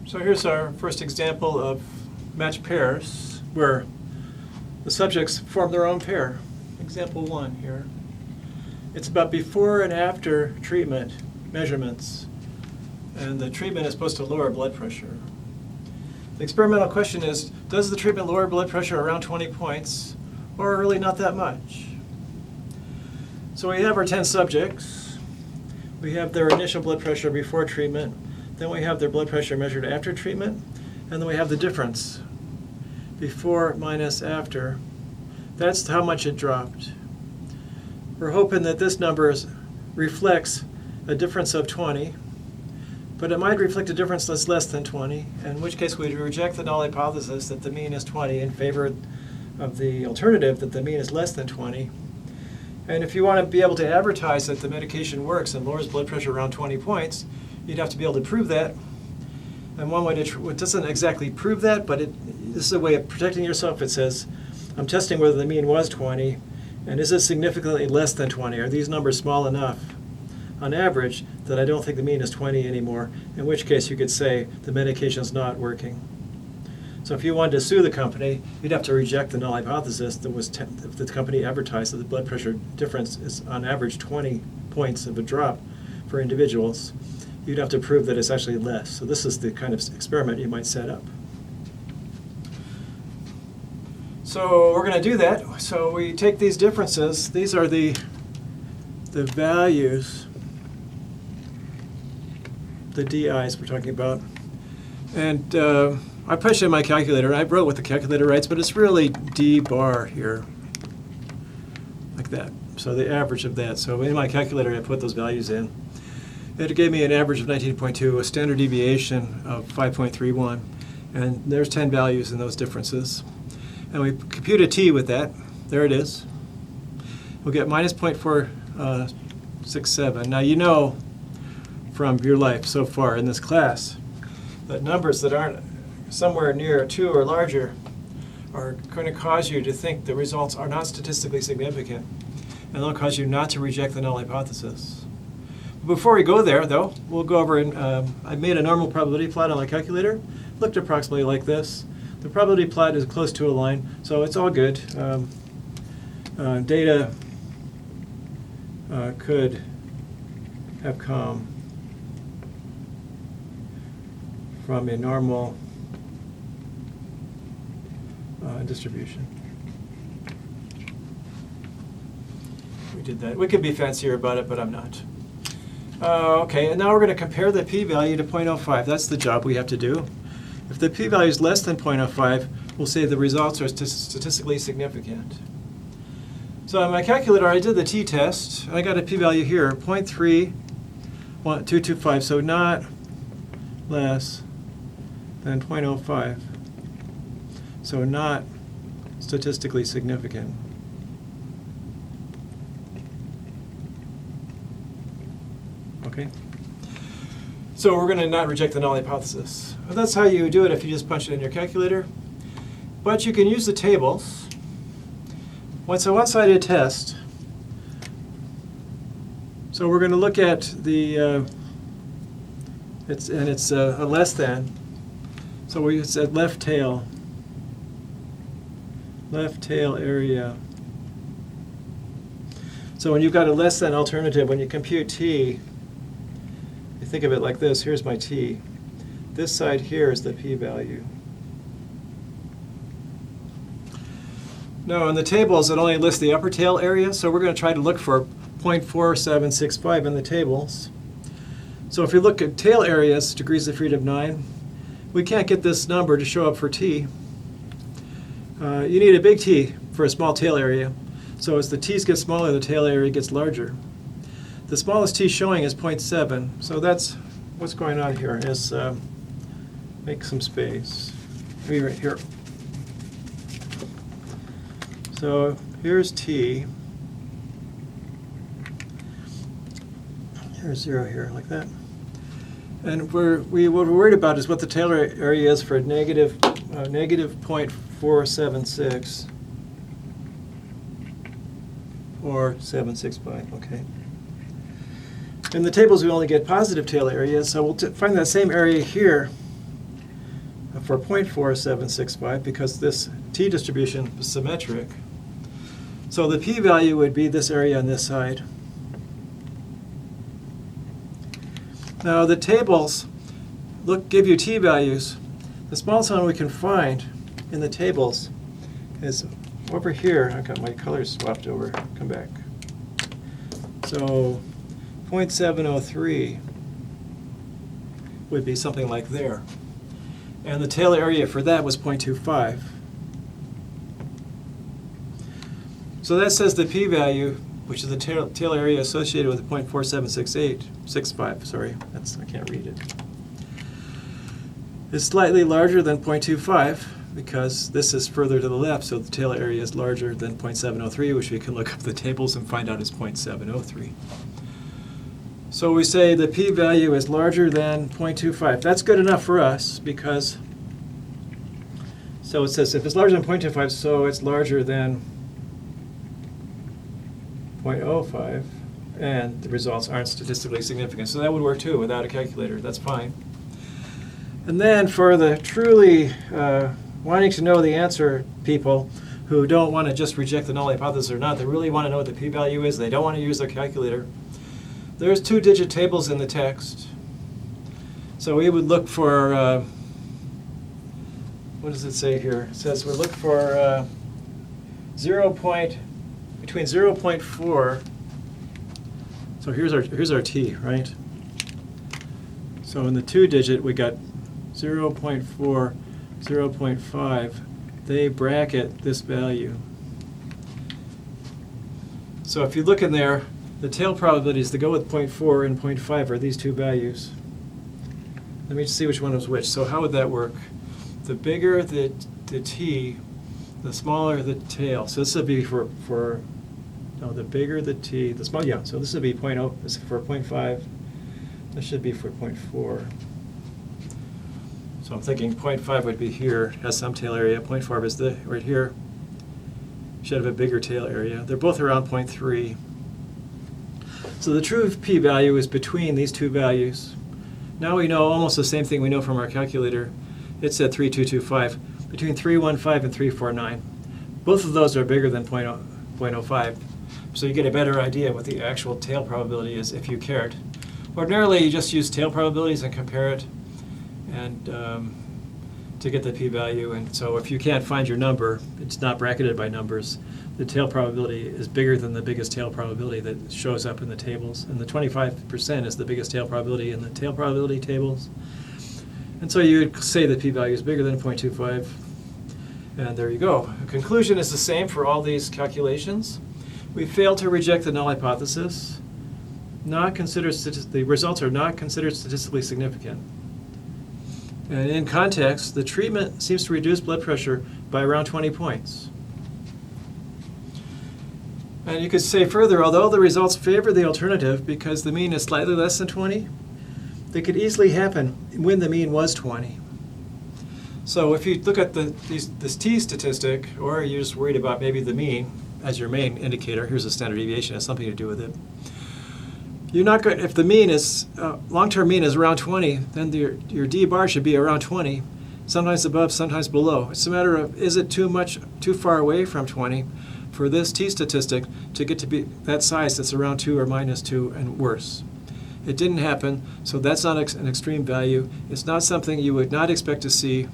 So here's our first example of matched pairs where the subjects form their own pair. Example 1 here. It's about before and after treatment measurements, and the treatment is supposed to lower blood pressure. The experimental question is, does the treatment lower blood pressure around 20 points, or really not that much? So we have our 10 subjects. We have their initial blood pressure before treatment. Then we have their blood pressure measured after treatment. And then we have the difference, before minus after. That's how much it dropped. We're hoping that this number reflects a difference of 20, but it might reflect a difference that's less than 20, in which case we'd reject the null hypothesis that the mean is 20 in favor of the alternative that the mean is less than 20. And if you want to be able to advertise that the medication works and lowers blood pressure around 20 points, you'd have to be able to prove that. And one way to, it doesn't exactly prove that, but this is a way of protecting yourself. It says, I'm testing whether the mean was 20, and is it significantly less than 20? Are these numbers small enough on average that I don't think the mean is 20 anymore, in which case you could say the medication is not working. So if you wanted to sue the company, you'd have to reject the null hypothesis that was if the company advertised that the blood pressure difference is on average 20 points of a drop for individuals. You'd have to prove that it's actually less. So this is the kind of experiment you might set up. So we're going to do that. So we take these differences. These are the values, the DIs we're talking about. And I punched in my calculator. I wrote what the calculator writes, but it's really D bar here, like that. So the average of that. So in my calculator, I put those values in. It gave me an average of 19.2, a standard deviation of 5.31, and there's 10 values in those differences. And we compute a t with that. There it is. We'll get minus 0.467. Now you know from your life so far in this class that numbers that aren't somewhere near 2 or larger are going to cause you to think the results are not statistically significant, and they'll cause you not to reject the null hypothesis. Before we go there, though, we'll go over and I made a normal probability plot on my calculator. Looked approximately like this. The probability plot is close to a line, so it's all good. Data could have come from a normal distribution. We did that. We could be fancier about it, but I'm not. Okay, and now we're going to compare the p-value to 0.05. That's the job we have to do. If the p-value is less than 0.05, we'll say the results are statistically significant. So on my calculator, I did the t-test. I got a p-value here, 0.31225, so not less than 0.05. So not statistically significant. Okay. So we're going to not reject the null hypothesis. Well, that's how you do it if you just punch it in your calculator. But you can use the tables. It's a one-sided test. So we're going to look at the, it's a less than. So we said left tail area. So when you've got a less than alternative, when you compute t, you think of it like this. Here's my t. This side here is the p-value. Now in the tables, it only lists the upper tail area, so we're going to try to look for 0.4765 in the tables. So if you look at tail areas, degrees of freedom 9, we can't get this number to show up for t. You need a big T for a small tail area. So as the t's get smaller, the tail area gets larger. The smallest t showing is 0.7. So that's what's going on here is make some space. Maybe right here. So here's t. Here's 0 here, like that. And what we're worried about is what the tail area is for negative 0.476 or 765. Okay. In the tables, we only get positive tail areas, so we'll find that same area here for 0.4765 because this t-distribution is symmetric. So the p-value would be this area on this side. Now the tables give you t-values. The smallest one we can find in the tables is over here. I've got my colors swapped over. Come back. So 0.703 would be something like there. And the tail area for that was 0.25. So that says the p-value, which is the tail area associated with 0.4765, sorry, I can't read it, is slightly larger than 0.25 because this is further to the left, so the tail area is larger than 0.703, which we can look up the tables and find out is 0.703. So we say the p-value is larger than 0.25. That's good enough for us because, so it says if it's larger than 0.25, so it's larger than 0.05, and the results aren't statistically significant. So that would work too without a calculator. That's fine. And then for the truly wanting to know the answer people who don't want to just reject the null hypothesis or not, they really want to know what the p-value is, they don't want to use their calculator, there's two-digit tables in the text. So we would look for, what does it say here? It says we look for between 0.4, so here's our t, right? So in the two-digit we got 0.4, 0.5. They bracket this value. So if you look in there, the tail probabilities to go with 0.4 and 0.5 are these two values. Let me see which one is which. So how would that work? The bigger the t, the smaller the tail. So this would be for no, the bigger the t, the small, yeah. So this would be 0.0, this is for 0.5. This should be for 0.4. So I'm thinking 0.5 would be here, has some tail area. 0.4 is right here. Should have a bigger tail area. They're both around 0.3. So the true p-value is between these two values. Now we know almost the same thing we know from our calculator. It's at 3225, between 315 and 349. Both of those are bigger than 0.05. So you get a better idea what the actual tail probability is if you cared. Ordinarily, you just use tail probabilities and compare it and to get the p-value. And so if you can't find your number, it's not bracketed by numbers, the tail probability is bigger than the biggest tail probability that shows up in the tables. And the 25% is the biggest tail probability in the tail probability tables. And so you would say the p-value is bigger than 0.25. And there you go. The conclusion is the same for all these calculations. We failed to reject the null hypothesis. The results are not considered statistically significant. And in context, the treatment seems to reduce blood pressure by around 20 points. And you could say further, although the results favor the alternative because the mean is slightly less than 20, they could easily happen when the mean was 20. So if you look at this t statistic, or you're just worried about maybe the mean as your main indicator, here's a standard deviation, has something to do with it. You're not going, if the mean is, long-term mean is around 20, then your D bar should be around 20, sometimes above, sometimes below. It's a matter of, is it too far away from 20 for this t statistic to get to be that size that's around 2 or minus 2 and worse? It didn't happen, so that's not an extreme value. It's not something you would not expect to see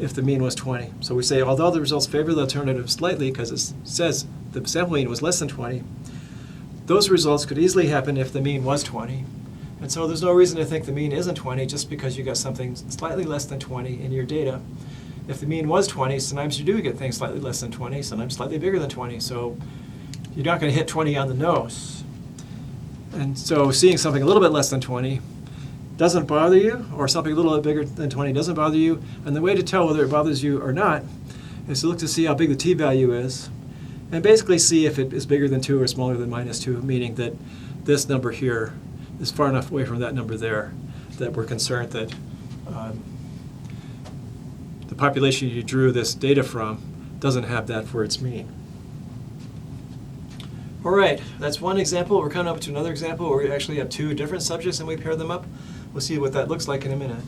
if the mean was 20. So we say, although the results favor the alternative slightly, because it says the sample mean was less than 20, those results could easily happen if the mean was 20. And so there's no reason to think the mean isn't 20 just because you got something slightly less than 20 in your data. If the mean was 20, sometimes you do get things slightly less than 20, sometimes slightly bigger than 20. So you're not going to hit 20 on the nose. And so seeing something a little bit less than 20 doesn't bother you, or something a little bit bigger than 20 doesn't bother you. And the way to tell whether it bothers you or not is to look to see how big the t-value is, and basically see if it is bigger than 2 or smaller than minus 2, meaning that this number here is far enough away from that number there that we're concerned that the population you drew this data from doesn't have that for its mean. All right, that's one example. We're coming up to another example where we actually have two different subjects and we pair them up. We'll see what that looks like in a minute.